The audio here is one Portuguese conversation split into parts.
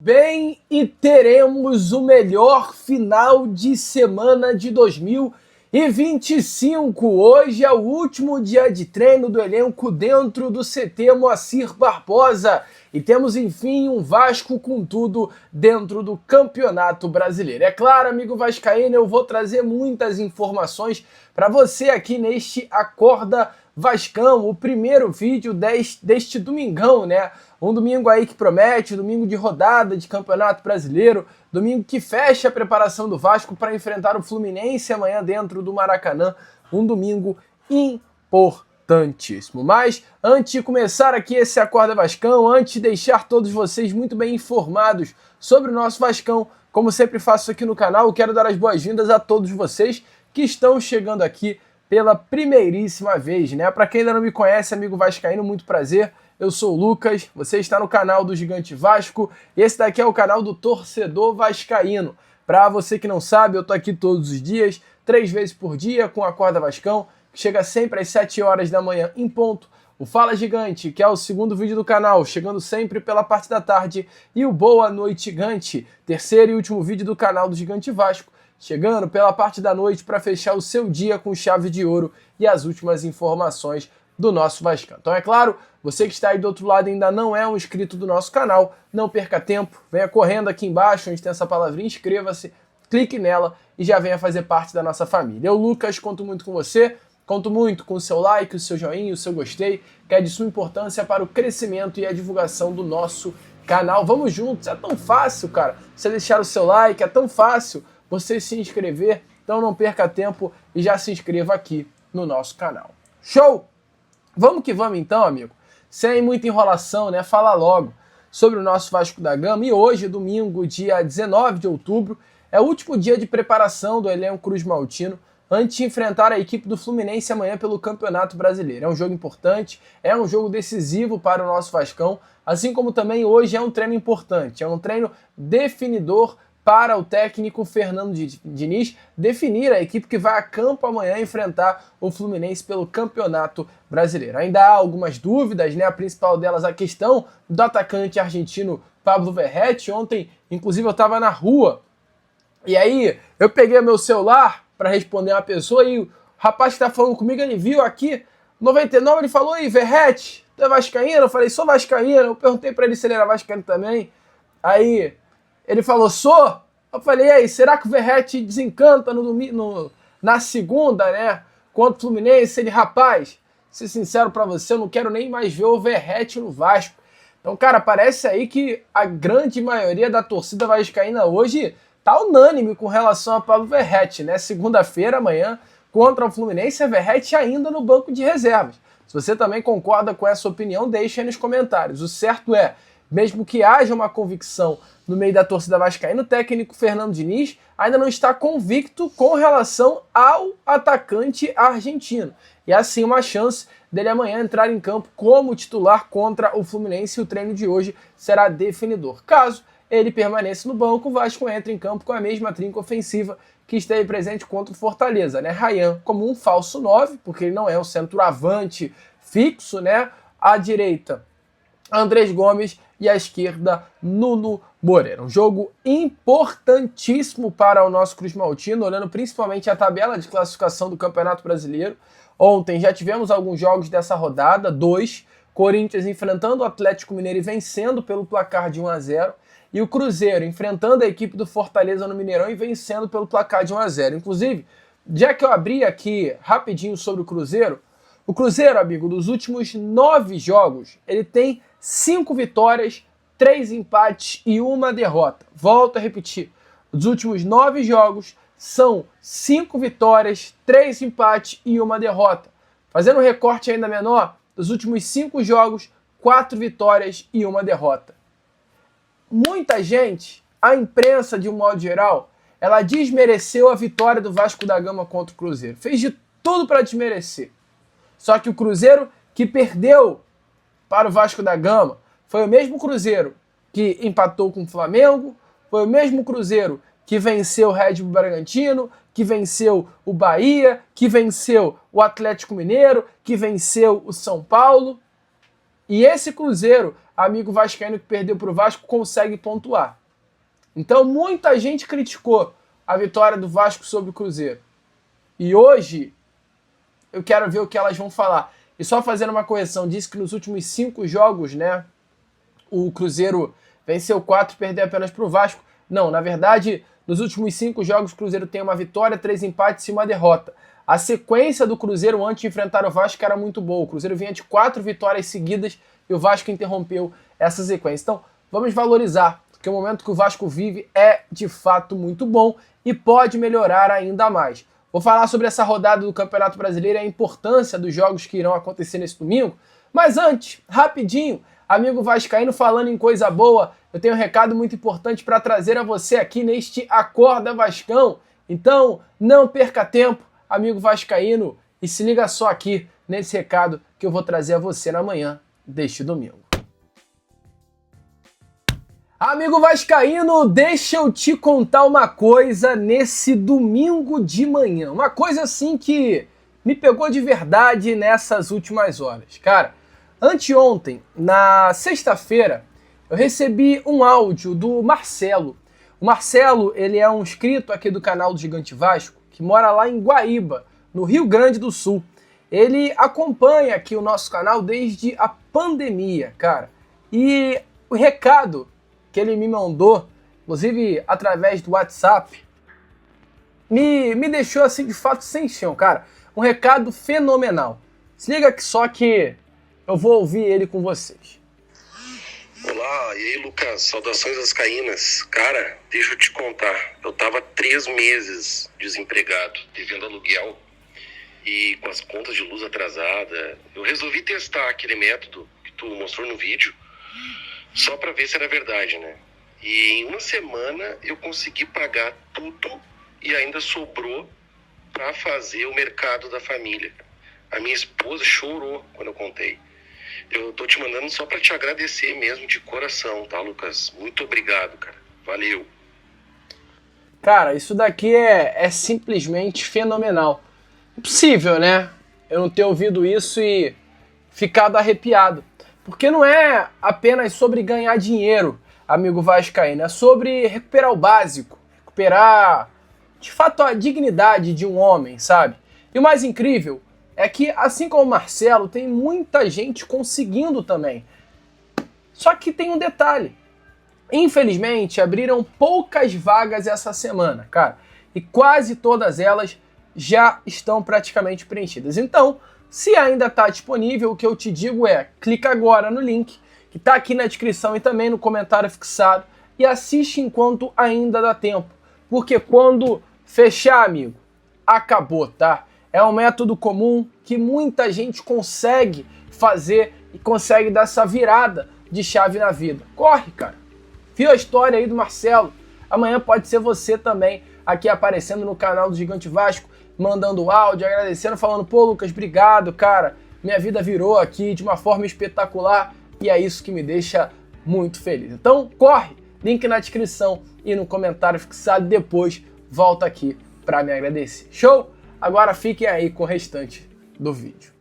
Bem, e teremos o melhor final de semana de 2025. Hoje é o último dia de treino do elenco dentro do CT Moacir Barbosa. E temos, enfim, um Vasco com tudo dentro do Campeonato Brasileiro. É claro, amigo vascaíno, eu vou trazer muitas informações para você aqui neste Acorda Vascão, o primeiro vídeo deste domingão, né? Um domingo aí que promete, domingo de rodada de Campeonato Brasileiro, domingo que fecha a preparação do Vasco para enfrentar o Fluminense amanhã dentro do Maracanã. Um domingo importantíssimo. Mas antes de começar aqui esse Acorda Vascão, antes de deixar todos vocês muito bem informados sobre o nosso Vascão, como sempre faço aqui no canal, eu quero dar as boas-vindas a todos vocês que estão chegando aqui pela primeiríssima vez, né? Para quem ainda não me conhece, amigo vascaíno, muito prazer. Eu sou o Lucas, você está no canal do Gigante Vasco e esse daqui é o canal do Torcedor Vascaíno. Para você que não sabe, eu tô aqui todos os dias, 3 vezes por dia, com a Acorda Vascão, que chega sempre às 7 horas da manhã em ponto. O Fala Gigante, que é o segundo vídeo do canal, chegando sempre pela parte da tarde. E o Boa Noite Gigante, terceiro e último vídeo do canal do Gigante Vasco, chegando pela parte da noite para fechar o seu dia com chave de ouro e as últimas informações do nosso Vascão. Então é claro, você que está aí do outro lado e ainda não é um inscrito do nosso canal, não perca tempo, venha correndo aqui embaixo, onde tem essa palavrinha, inscreva-se, clique nela e já venha fazer parte da nossa família. Eu, Lucas, conto muito com você, conto muito com o seu like, o seu joinha, o seu gostei, que é de sua importância para o crescimento e a divulgação do nosso canal. Vamos juntos, é tão fácil, cara, você deixar o seu like, é tão fácil você se inscrever, então não perca tempo e já se inscreva aqui no nosso canal. Show? Vamos que vamos então, amigo. Sem muita enrolação, né? Falar logo sobre o nosso Vasco da Gama. E hoje, domingo, dia 19 de outubro, é o último dia de preparação do elenco Cruz Maltino antes de enfrentar a equipe do Fluminense amanhã pelo Campeonato Brasileiro. É um jogo importante, é um jogo decisivo para o nosso Vascão, assim como também hoje é um treino importante, é um treino definidor para o técnico Fernando Diniz definir a equipe que vai a campo amanhã enfrentar o Fluminense pelo Campeonato Brasileiro. Ainda há algumas dúvidas, né? A principal delas a questão do atacante argentino Pablo Verratti. Ontem, inclusive, eu estava na rua e aí eu peguei meu celular para responder uma pessoa e o rapaz que está falando comigo, ele viu aqui, 99, ele falou: "Aí, Verratti, tu é vascaíno?" Eu falei: "Sou vascaíno." Eu perguntei para ele se ele era vascaíno também. Aí ele falou: "Sou?" Eu falei: "E aí, será que o Verratti desencanta na segunda, né? Contra o Fluminense?" Ele: "Rapaz, ser sincero pra você, eu não quero nem mais ver o Verratti no Vasco." Então, cara, parece aí que a grande maioria da torcida vascaína hoje tá unânime com relação a Pablo Verratti, né? Segunda-feira, amanhã, contra o Fluminense, é Verratti ainda no banco de reservas. Se você também concorda com essa opinião, deixe aí nos comentários. O certo é, mesmo que haja uma convicção no meio da torcida vascaína, o técnico Fernando Diniz ainda não está convicto com relação ao atacante argentino. E assim uma chance dele amanhã entrar em campo como titular contra o Fluminense e o treino de hoje será definidor. Caso ele permaneça no banco, o Vasco entra em campo com a mesma trinca ofensiva que esteve presente contra o Fortaleza, né? Ryan como um falso 9, porque ele não é um centroavante fixo, né? À direita, Andrés Gomes, e à esquerda, Nuno Moreira. Um jogo importantíssimo para o nosso Cruz Maltino, olhando principalmente a tabela de classificação do Campeonato Brasileiro. Ontem já tivemos alguns jogos dessa rodada, 2. Corinthians enfrentando o Atlético Mineiro e vencendo pelo placar de 1-0. E o Cruzeiro enfrentando a equipe do Fortaleza no Mineirão e vencendo pelo placar de 1-0. Inclusive, já que eu abri aqui rapidinho sobre o Cruzeiro, amigo, dos últimos 9 jogos, ele tem 5 vitórias, 3 empates e 1 derrota. Volto a repetir, dos últimos 9 jogos são 5 vitórias, 3 empates e 1 derrota. Fazendo um recorte ainda menor, dos últimos 5 jogos, 4 vitórias e 1 derrota. Muita gente, a imprensa de um modo geral, ela desmereceu a vitória do Vasco da Gama contra o Cruzeiro. Fez de tudo para desmerecer. Só que o Cruzeiro que perdeu para o Vasco da Gama foi o mesmo Cruzeiro que empatou com o Flamengo, foi o mesmo Cruzeiro que venceu o Red Bull Bragantino, que venceu o Bahia, que venceu o Atlético Mineiro, que venceu o São Paulo. E esse Cruzeiro, amigo vascaíno que perdeu para o Vasco, consegue pontuar. Então muita gente criticou a vitória do Vasco sobre o Cruzeiro. E hoje eu quero ver o que elas vão falar. E só fazendo uma correção, disse que nos últimos 5 jogos, né, o Cruzeiro venceu 4 e perdeu apenas para o Vasco. Não, na verdade, nos últimos 5 jogos o Cruzeiro tem uma vitória, 3 empates e uma derrota. A sequência do Cruzeiro antes de enfrentar o Vasco era muito boa. O Cruzeiro vinha de 4 vitórias seguidas e o Vasco interrompeu essa sequência. Então, vamos valorizar, porque o momento que o Vasco vive é de fato muito bom e pode melhorar ainda mais. Vou falar sobre essa rodada do Campeonato Brasileiro e a importância dos jogos que irão acontecer nesse domingo. Mas antes, rapidinho, amigo vascaíno, falando em coisa boa, eu tenho um recado muito importante para trazer a você aqui neste Acorda Vascão. Então, não perca tempo, amigo vascaíno, e se liga só aqui nesse recado que eu vou trazer a você na manhã deste domingo. Amigo vascaíno, deixa eu te contar uma coisa nesse domingo de manhã. Uma coisa assim que me pegou de verdade nessas últimas horas. Cara, anteontem, na sexta-feira, eu recebi um áudio do Marcelo. O Marcelo, ele é um inscrito aqui do canal do Gigante Vasco, que mora lá em Guaíba, no Rio Grande do Sul. Ele acompanha aqui o nosso canal desde a pandemia, cara. E o recado que ele me mandou, inclusive através do WhatsApp, me deixou assim de fato sem chão, cara. Um recado fenomenal. Se liga que só que eu vou ouvir ele com vocês. Olá, e aí Lucas, saudações vascaínas. Cara, deixa eu te contar, eu tava 3 meses desempregado, devendo aluguel e com as contas de luz atrasada. Eu resolvi testar aquele método que tu mostrou no vídeo, só pra ver se era verdade, né? E em uma semana eu consegui pagar tudo e ainda sobrou pra fazer o mercado da família. A minha esposa chorou quando eu contei. Eu tô te mandando só pra te agradecer mesmo de coração, tá, Lucas? Muito obrigado, cara. Valeu. Cara, isso daqui é simplesmente fenomenal. Impossível, né? Eu não ter ouvido isso e ficado arrepiado. Porque não é apenas sobre ganhar dinheiro, amigo vascaíno. É sobre recuperar o básico. Recuperar, de fato, a dignidade de um homem, sabe? E o mais incrível é que, assim como o Marcelo, tem muita gente conseguindo também. Só que tem um detalhe. Infelizmente, abriram poucas vagas essa semana, cara. E quase todas elas já estão praticamente preenchidas. Então, se ainda está disponível, o que eu te digo é, clica agora no link, que está aqui na descrição e também no comentário fixado, e assiste enquanto ainda dá tempo. Porque quando fechar, amigo, acabou, tá? É um método comum que muita gente consegue fazer e consegue dar essa virada de chave na vida. Corre, cara. Viu a história aí do Marcelo? Amanhã pode ser você também aqui aparecendo no canal do Gigante Vasco, mandando áudio, agradecendo, falando, pô, Lucas, obrigado, cara. Minha vida virou aqui de uma forma espetacular e é isso que me deixa muito feliz. Então, corre! Link na descrição e no comentário fixado. Depois volta aqui para me agradecer. Show? Agora fiquem aí com o restante do vídeo.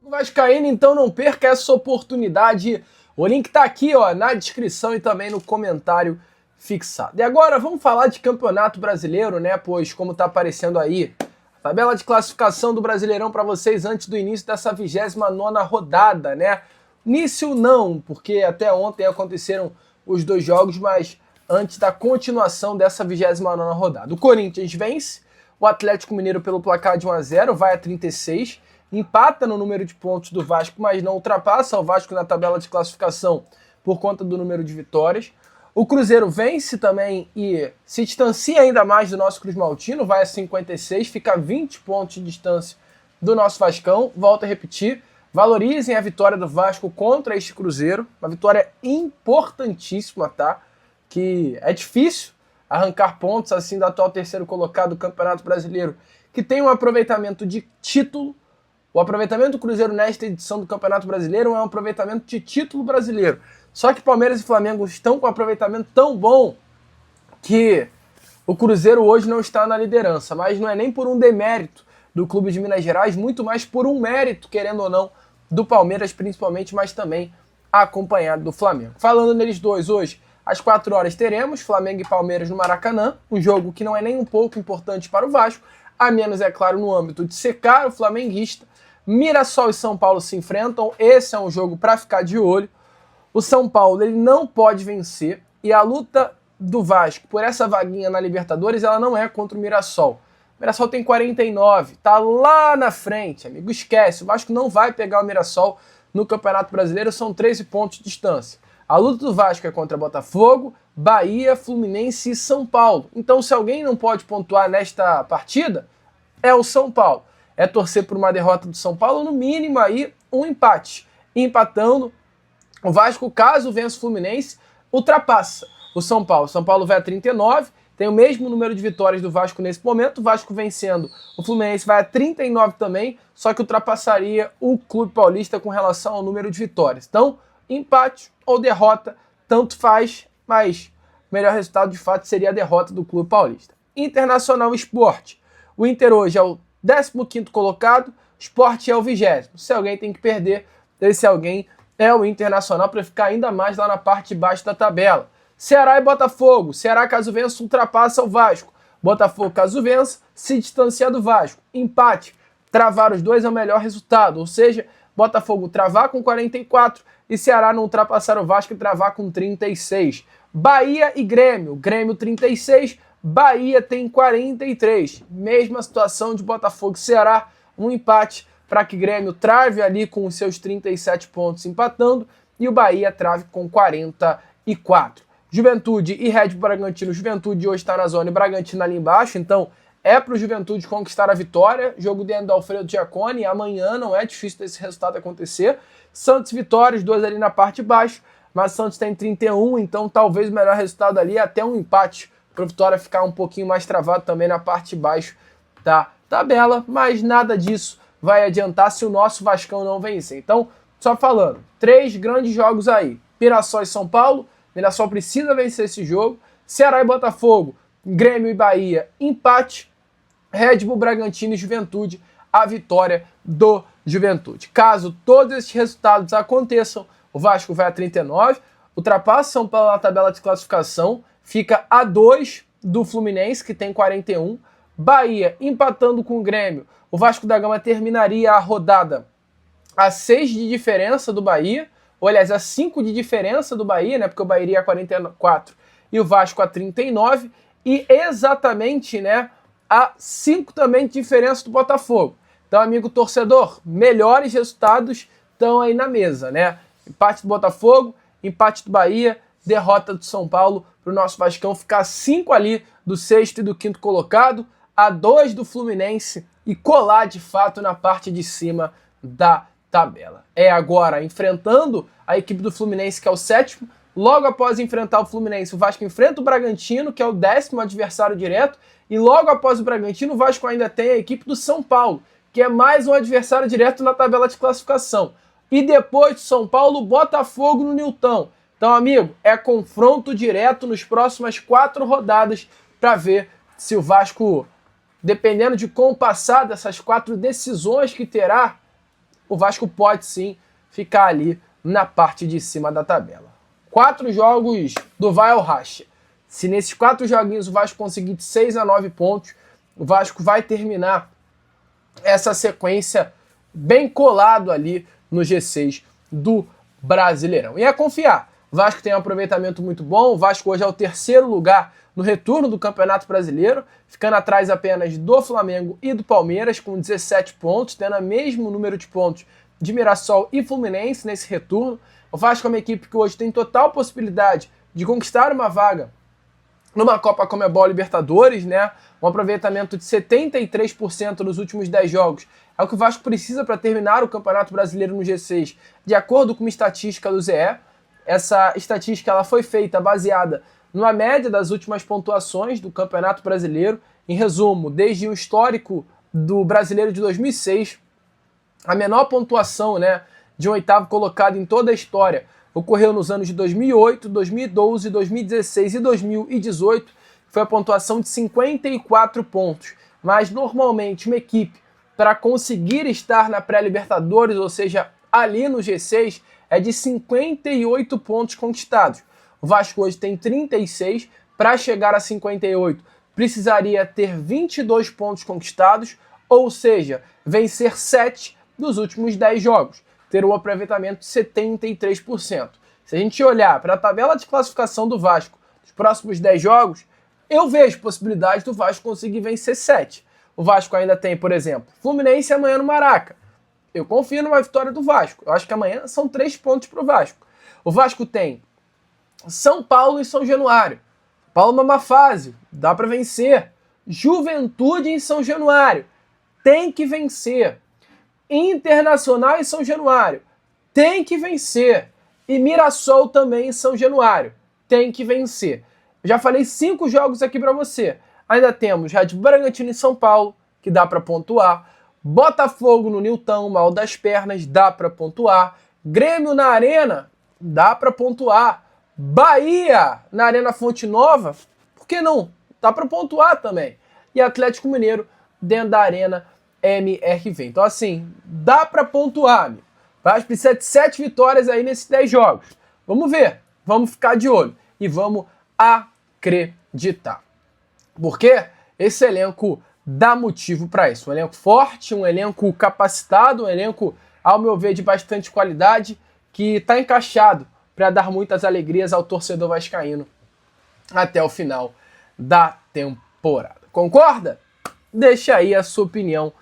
O vascaíno, então, não perca essa oportunidade. O link tá aqui, ó, na descrição e também no comentário fixado. E agora vamos falar de Campeonato Brasileiro, né? Pois, como tá aparecendo aí, a tabela de classificação do Brasileirão para vocês antes do início dessa 29ª rodada, né? Início não, porque até ontem aconteceram os 2 jogos, mas antes da continuação dessa 29ª rodada. O Corinthians vence, o Atlético Mineiro pelo placar de 1-0, vai a 36, empata no número de pontos do Vasco, mas não ultrapassa o Vasco na tabela de classificação por conta do número de vitórias. O Cruzeiro vence também e se distancia ainda mais do nosso Cruz Maltino, vai a 56, fica a 20 pontos de distância do nosso Vascão. Volto a repetir, valorizem a vitória do Vasco contra este Cruzeiro, uma vitória importantíssima, tá? Que é difícil arrancar pontos assim do atual terceiro colocado do Campeonato Brasileiro, que tem um aproveitamento de título. O aproveitamento do Cruzeiro nesta edição do Campeonato Brasileiro é um aproveitamento de título brasileiro. Só que Palmeiras e Flamengo estão com um aproveitamento tão bom que o Cruzeiro hoje não está na liderança, mas não é nem por um demérito do clube de Minas Gerais, muito mais por um mérito, querendo ou não, do Palmeiras principalmente, mas também acompanhado do Flamengo. Falando neles dois, hoje, às 4 horas, teremos Flamengo e Palmeiras no Maracanã, um jogo que não é nem um pouco importante para o Vasco, a menos, é claro, no âmbito de secar o flamenguista. Mirassol e São Paulo se enfrentam, esse é um jogo para ficar de olho. O São Paulo ele não pode vencer, e a luta do Vasco por essa vaguinha na Libertadores, ela não é contra o Mirassol. O Mirassol tem 49, tá lá na frente, amigo, esquece, o Vasco não vai pegar o Mirassol no Campeonato Brasileiro, são 13 pontos de distância. A luta do Vasco é contra Botafogo, Bahia, Fluminense e São Paulo. Então, se alguém não pode pontuar nesta partida, é o São Paulo. É torcer por uma derrota do São Paulo, no mínimo aí um empate. Empatando, o Vasco, caso vença o Fluminense, ultrapassa o São Paulo. O São Paulo vai a 39, tem o mesmo número de vitórias do Vasco nesse momento. O Vasco vencendo, o Fluminense vai a 39 também, só que ultrapassaria o Clube Paulista com relação ao número de vitórias. Então, empate ou derrota, tanto faz, mas o melhor resultado de fato seria a derrota do Clube Paulista. Internacional Sport. O Inter hoje é o 15º colocado, o Sport é o 20º. Se alguém tem que perder, esse alguém é o Internacional para ficar ainda mais lá na parte de baixo da tabela. Ceará e Botafogo. Ceará, caso vença, ultrapassa o Vasco. Botafogo, caso vença, se distancia do Vasco. Empate, travar os dois é o melhor resultado. Ou seja, Botafogo travar com 44 e Ceará não ultrapassar o Vasco e travar com 36. Bahia e Grêmio. Grêmio 36, Bahia tem 43. Mesma situação de Botafogo e Ceará. Um empate para que Grêmio trave ali com os seus 37 pontos empatando e o Bahia trave com 44. Juventude e Red Bull Bragantino. Juventude hoje está na zona e Bragantino ali embaixo, então é para o Juventude conquistar a vitória. Jogo dentro do Alfredo Giacone, amanhã não é difícil desse resultado acontecer. Santos e Vitória, os dois ali na parte de baixo, mas Santos tem 31, então talvez o melhor resultado ali é até um empate para o Vitória ficar um pouquinho mais travado também na parte de baixo da tabela, mas nada disso vai adiantar se o nosso Vascão não vencer. Então, só falando, 3 grandes jogos aí, Mirassol e São Paulo. Mirassol precisa vencer esse jogo. Ceará e Botafogo, Grêmio e Bahia, empate. Red Bull, Bragantino e Juventude, a vitória do Juventude. Caso todos esses resultados aconteçam, o Vasco vai a 39, ultrapassa São Paulo na tabela de classificação, fica a 2 do Fluminense, que tem 41. Bahia empatando com o Grêmio, o Vasco da Gama terminaria a rodada a 6 de diferença do Bahia, ou aliás, a 5 de diferença do Bahia, né, porque o Bahia iria a 44 e o Vasco a 39, e exatamente, né, a 5 também de diferença do Botafogo. Então, amigo torcedor, melhores resultados estão aí na mesa, né? Empate do Botafogo, empate do Bahia, derrota do São Paulo para o nosso Vascão ficar 5 ali do 6º e do 5º colocado, a 2 do Fluminense e colar de fato na parte de cima da tabela. É agora enfrentando a equipe do Fluminense, que é o 7º, logo após enfrentar o Fluminense, o Vasco enfrenta o Bragantino, que é o 10º adversário direto, e logo após o Bragantino, o Vasco ainda tem a equipe do São Paulo, que é mais um adversário direto na tabela de classificação. E depois do São Paulo, o Botafogo no Nilton. Então, amigo, é confronto direto nos próximas 4 rodadas para ver se o Vasco, dependendo de como passar dessas 4 decisões que terá, o Vasco pode sim ficar ali na parte de cima da tabela. 4 jogos do vai ao racha. Se nesses 4 joguinhos o Vasco conseguir de 6 a 9 pontos, o Vasco vai terminar essa sequência bem colado ali no G6 do Brasileirão. E é confiar. O Vasco tem um aproveitamento muito bom. O Vasco hoje é o 3º lugar no retorno do Campeonato Brasileiro, ficando atrás apenas do Flamengo e do Palmeiras, com 17 pontos, tendo o mesmo número de pontos de Mirassol e Fluminense nesse retorno. O Vasco é uma equipe que hoje tem total possibilidade de conquistar uma vaga numa Copa Conmebol Libertadores, né? Um aproveitamento de 73% nos últimos 10 jogos. É o que o Vasco precisa para terminar o Campeonato Brasileiro no G6, de acordo com uma estatística do ZE. Essa estatística ela foi feita baseada numa média das últimas pontuações do Campeonato Brasileiro. Em resumo, desde o histórico do Brasileiro de 2006, a menor pontuação, né, de um 8º colocado em toda a história ocorreu nos anos de 2008, 2012, 2016 e 2018. Foi a pontuação de 54 pontos. Mas, normalmente, uma equipe, para conseguir estar na pré-Libertadores, ou seja, ali no G6 é de 58 pontos conquistados. O Vasco hoje tem 36, para chegar a 58 precisaria ter 22 pontos conquistados, ou seja, vencer 7 dos últimos 10 jogos, ter um aproveitamento de 73%. Se a gente olhar para a tabela de classificação do Vasco dos próximos 10 jogos, eu vejo possibilidade do Vasco conseguir vencer 7. O Vasco ainda tem, por exemplo, Fluminense amanhã no Maraca. Eu confio numa vitória do Vasco. Eu acho que amanhã são 3 pontos para o Vasco. O Vasco tem São Paulo e São Januário. Paulo numa fase, dá para vencer. Juventude em São Januário, tem que vencer. Internacional em São Januário, tem que vencer. E Mirassol também em São Januário, tem que vencer. Já falei 5 jogos aqui para você. Ainda temos Red Bull Bragantino em São Paulo, que dá para pontuar. Botafogo no Nilton, mal das pernas, dá para pontuar. Grêmio na Arena, dá para pontuar. Bahia na Arena Fonte Nova, por que não? Dá para pontuar também. E Atlético Mineiro dentro da Arena MRV. Então assim, dá para pontuar, amigo. Vai precisar de 7 vitórias aí nesses 10 jogos. Vamos ver, vamos ficar de olho e vamos acreditar. Porque esse elenco dá motivo para isso. Um elenco forte, um elenco capacitado, um elenco, ao meu ver, de bastante qualidade, que está encaixado para dar muitas alegrias ao torcedor vascaíno até o final da temporada. Concorda? Deixa aí a sua opinião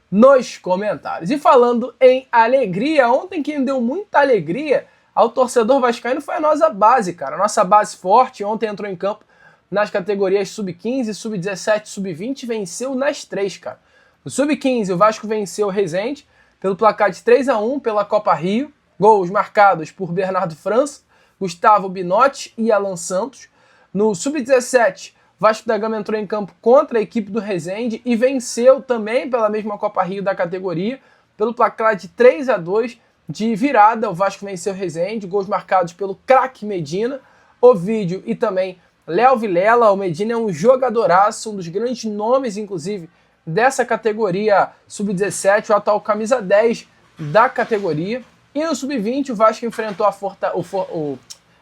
nos comentários. E falando em alegria, ontem quem deu muita alegria ao torcedor vascaíno foi a nossa base, cara. A nossa base forte ontem entrou em campo nas categorias sub-15, sub-17, sub-20, venceu nas 3, cara. No sub-15, o Vasco venceu o Resende pelo placar de 3-1 pela Copa Rio. Gols marcados por Bernardo França, Gustavo Binotti e Alan Santos. No sub-17, Vasco da Gama entrou em campo contra a equipe do Resende e venceu também pela mesma Copa Rio da categoria, pelo placar de 3-2 de virada. O Vasco venceu o Resende, gols marcados pelo craque Medina, Ovídio e também Léo Vilela. O Medina é um jogadoraço, um dos grandes nomes, inclusive, dessa categoria sub-17, o atual camisa 10 da categoria. E no sub-20, o Vasco enfrentou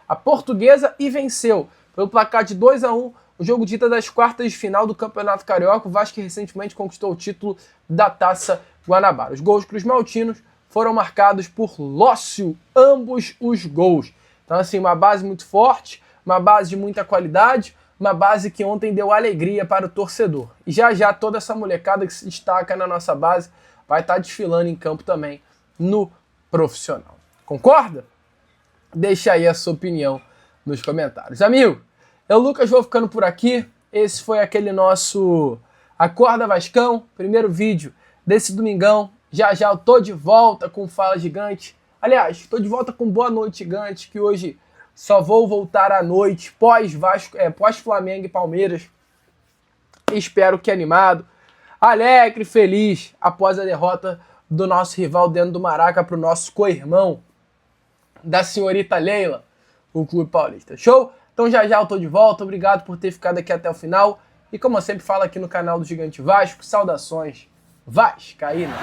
a Portuguesa e venceu pelo placar de 2-1, o jogo de ida das quartas de final do Campeonato Carioca. O Vasco recentemente conquistou o título da Taça Guanabara. Os gols para os maltinos foram marcados por Lócio, ambos os gols. Então, assim, uma base muito forte, uma base de muita qualidade, uma base que ontem deu alegria para o torcedor. E já toda essa molecada que se destaca na nossa base vai estar desfilando em campo também no profissional. Concorda? Deixa aí a sua opinião nos comentários. Amigo, eu, Lucas, vou ficando por aqui. Esse foi aquele nosso Acorda Vascão, primeiro vídeo desse domingão. Já eu tô de volta com Fala Gigante. Aliás, tô de volta com Boa Noite Gigante, que hoje só vou voltar à noite, pós Flamengo e Palmeiras. Espero que animado, alegre, feliz, após a derrota do nosso rival dentro do Maraca para o nosso co-irmão da senhorita Leila, o Clube Paulista. Show? Então já eu tô de volta. Obrigado por ter ficado aqui até o final. E como eu sempre falo aqui no canal do Gigante Vasco, saudações vascaínas.